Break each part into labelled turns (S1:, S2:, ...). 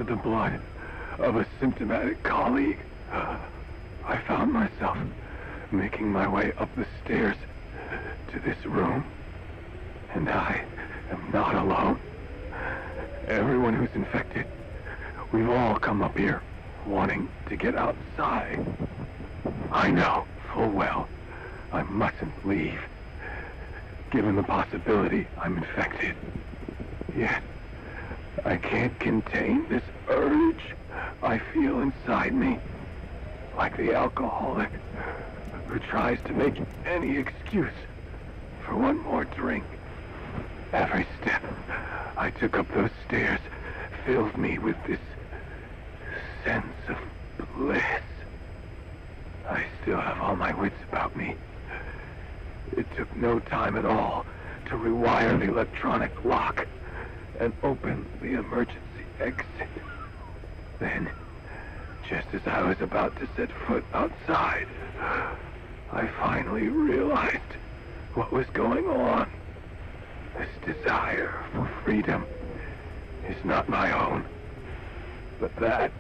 S1: of the blood of a symptomatic colleague, I found myself making my way up the stairs to this room. And I am not alone. Everyone who's infected, we've all come up here wanting to get outside. I know full well I mustn't leave, given the possibility I'm infected. Yet, I can't contain this urge I feel inside me, like the alcoholic who tries to make any excuse for one more drink. Every step I took up those stairs filled me with this sense of bliss. I still have all my wits about me. It took no time at all to rewire the electronic lock and open the emergency exit. Then, just as I was about to set foot outside, I finally realized what was going on. This desire for freedom is not my own, but that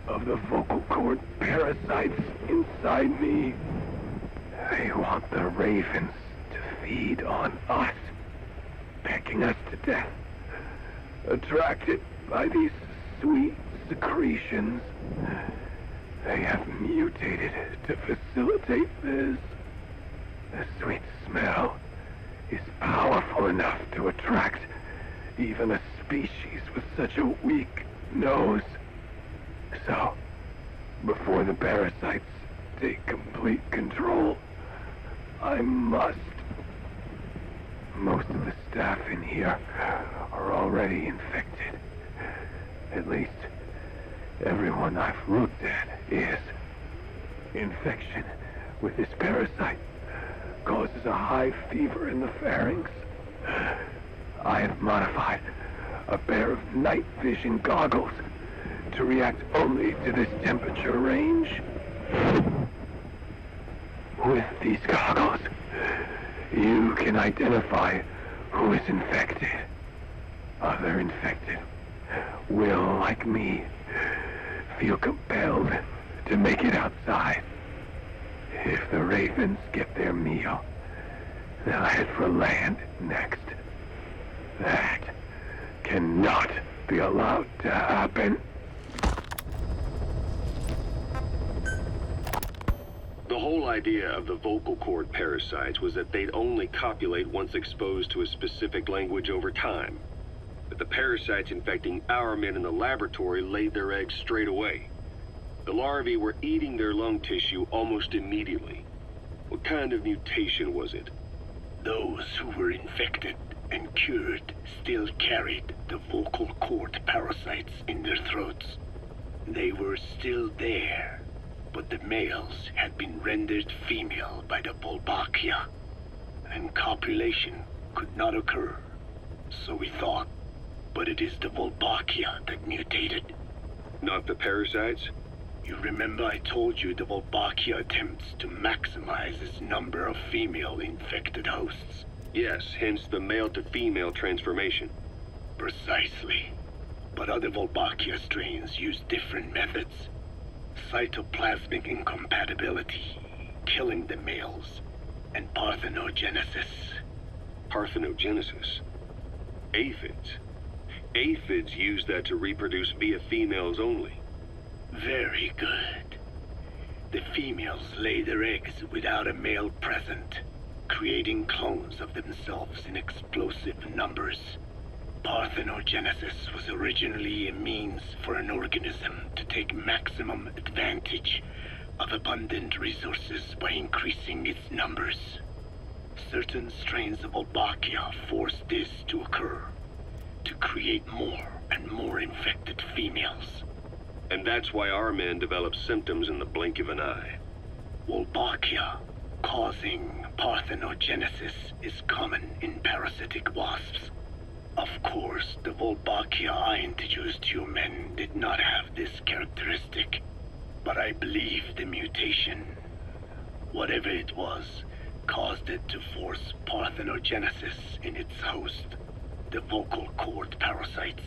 S1: of the vocal cord parasites inside me. They want the ravens to feed on us, pecking us to death, attracted by these sweet secretions. They have mutated to facilitate this. The sweet smell is powerful enough to attract even a species with such a weak nose. So, before the parasites take complete control, I must. Most of the staff in here are already infected. At least, everyone I've looked at is. Infection with this parasite causes a high fever in the pharynx. I have modified a pair of night vision goggles to react only to this temperature range. With these goggles, you can identify who is infected. Other infected will, like me, feel compelled to make it outside. If the ravens get their meal, they'll head for land next. That cannot be allowed to happen.
S2: The whole idea of the vocal cord parasites was that they'd only copulate once exposed to a specific language over time. But the parasites infecting our men in the laboratory laid their eggs straight away. The larvae were eating their lung tissue almost immediately. What kind of mutation was it?
S3: Those who were infected and cured still carried the vocal cord parasites in their throats. They were still there, but the males had been rendered female by the Wolbachia, and copulation could not occur. So we thought, but it is the Wolbachia that mutated.
S2: Not the parasites?
S3: You remember I told you the Wolbachia attempts to maximize its number of female infected hosts?
S2: Yes, hence the male-to-female transformation.
S3: Precisely. But other Wolbachia strains use different methods. Cytoplasmic incompatibility, killing the males, and parthenogenesis.
S2: Parthenogenesis? Aphids? Aphids use that to reproduce via females only.
S3: Very good. The females lay their eggs without a male present, creating clones of themselves in explosive numbers. Parthenogenesis was originally a means for an organism to take maximum advantage of abundant resources by increasing its numbers. Certain strains of Wolbachia force this to occur, to create more and more infected females.
S2: And that's why our men develop symptoms in the blink of an eye.
S3: Wolbachia causing parthenogenesis is common in parasitic wasps. Of course, the Wolbachia I introduced to you men did not have this characteristic, but I believe the mutation, whatever it was, caused it to force parthenogenesis in its host, the vocal cord parasites.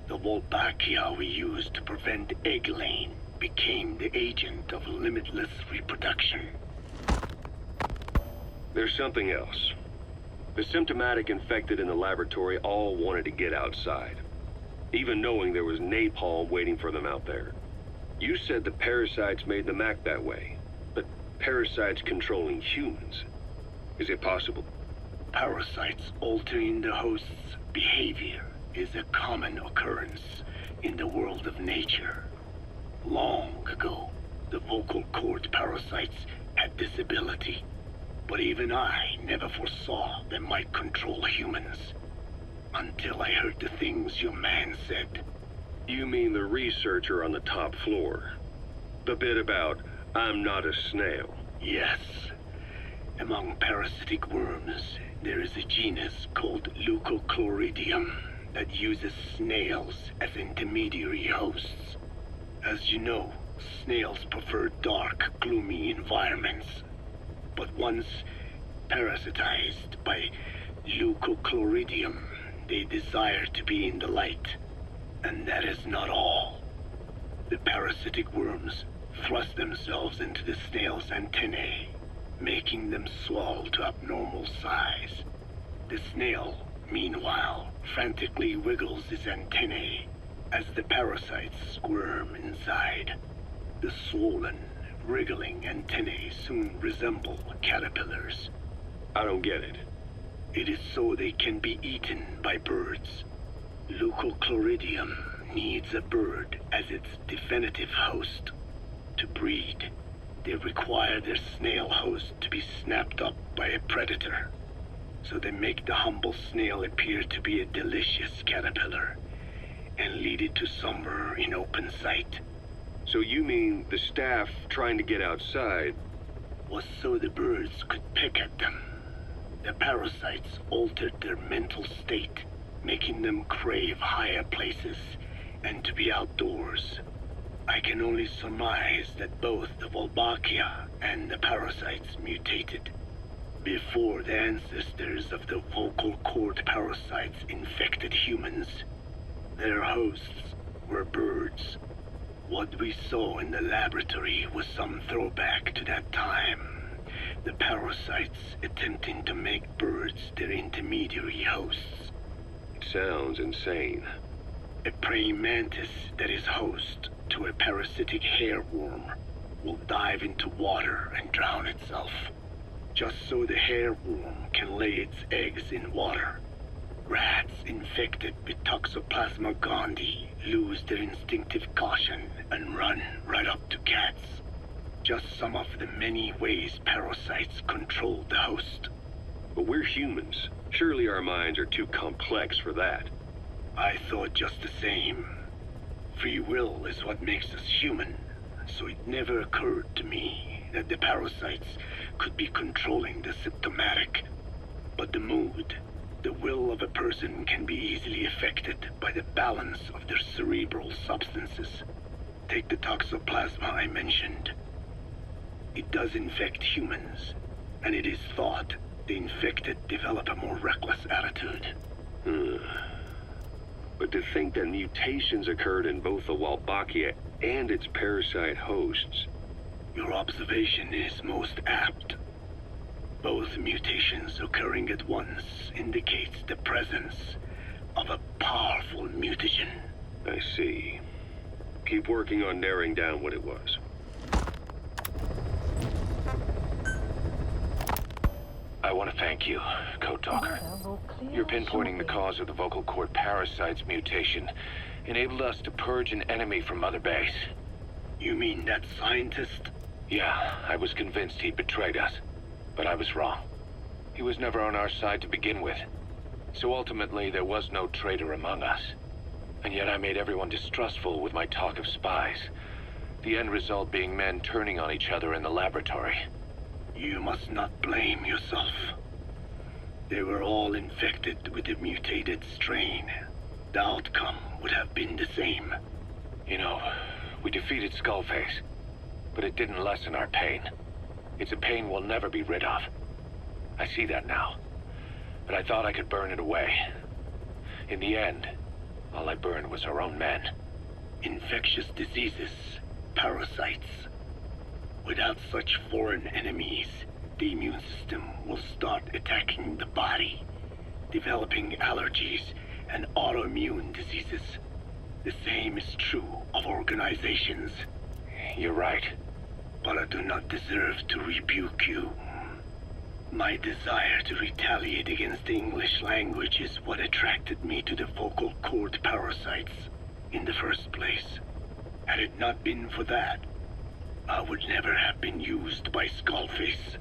S3: The Wolbachia we used to prevent egg-laying became the agent of limitless reproduction.
S2: There's something else. The symptomatic infected in the laboratory all wanted to get outside, even knowing there was napalm waiting for them out there. You said the parasites made them act that way, but parasites controlling humans. Is it possible?
S3: Parasites altering the host's behavior is a common occurrence in the world of nature. Long ago, the vocal cord parasites had this ability, but even I never foresaw they might control humans. Until I heard the things your man said.
S2: You mean the researcher on the top floor? The bit about, I'm not a snail.
S3: Yes. Among parasitic worms, there is a genus called Leucochloridium that uses snails as intermediary hosts. As you know, snails prefer dark, gloomy environments. But once parasitized by Leucochloridium, they desire to be in the light. And that is not all. The parasitic worms thrust themselves into the snail's antennae, making them swell to abnormal size. The snail, meanwhile, frantically wiggles its antennae as the parasites squirm inside. The swollen, wriggling antennae soon resemble caterpillars.
S2: I don't get it.
S3: It is so they can be eaten by birds. Leucochloridium needs a bird as its definitive host. To breed, they require their snail host to be snapped up by a predator. So they make the humble snail appear to be a delicious caterpillar and lead it to somewhere in open sight.
S2: So you mean the staff trying to get outside
S3: was so the birds could peck at them. The parasites altered their mental state, making them crave higher places and to be outdoors. I can only surmise that both the Wolbachia and the parasites mutated before the ancestors of the vocal cord parasites infected humans. Their hosts were birds. What we saw in the laboratory was some throwback to that time. The parasites attempting to make birds their intermediary hosts.
S2: It sounds insane.
S3: A praying mantis that is host to a parasitic hairworm will dive into water and drown itself, just so the hairworm can lay its eggs in water. Rats infected with Toxoplasma gondii lose their instinctive caution and run right up to cats. Just some of the many ways parasites control the host.
S2: But we're humans. Surely our minds are too complex for that.
S3: I thought just the same. Free will is what makes us human, so it never occurred to me that the parasites could be controlling the symptomatic. But the mood, the will of a person can be easily affected by the balance of their cerebral substances. Take the toxoplasma I mentioned. It does infect humans, and it is thought the infected develop a more reckless attitude.
S2: But to think that mutations occurred in both the Wolbachia and its parasite hosts.
S3: Your observation is most apt. Both mutations occurring at once indicates the presence of a powerful mutagen.
S2: I see. Keep working on narrowing down what it was.
S4: I want to thank you, Code Talker. You're pinpointing the cause of the vocal cord parasite's mutation enabled us to purge an enemy from Mother Base.
S3: You mean that scientist?
S4: Yeah, I was convinced he'd betrayed us, but I was wrong. He was never on our side to begin with, so ultimately there was no traitor among us. And yet I made everyone distrustful with my talk of spies, the end result being men turning on each other in the laboratory.
S3: You must not blame yourself. They were all infected with the mutated strain. The outcome would have been the same.
S4: You know, we defeated Skullface, but it didn't lessen our pain. It's a pain we'll never be rid of. I see that now, but I thought I could burn it away. In the end, All I burned was our own men.
S3: Infectious diseases, parasites. Without such foreign enemies, the immune system will start attacking the body, developing allergies and autoimmune diseases. The same is true of organizations.
S4: You're right.
S3: But I do not deserve to rebuke you. My desire to retaliate against the English language is what attracted me to the vocal cord parasites in the first place. Had it not been for that, I would never have been used by Skullface.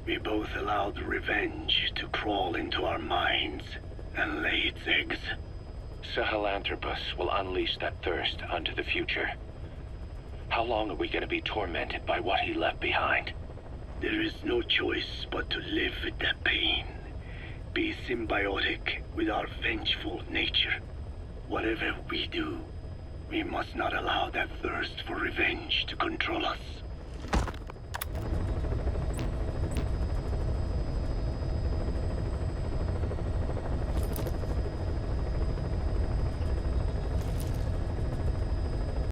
S3: We both allowed revenge to crawl into our minds and lay its eggs.
S4: Sahelanthropus will unleash that thirst onto the future. How long are we going to be tormented by what he left behind?
S3: There is no choice but to live with that pain. Be symbiotic with our vengeful nature. Whatever we do, we must not allow that thirst for revenge to control us.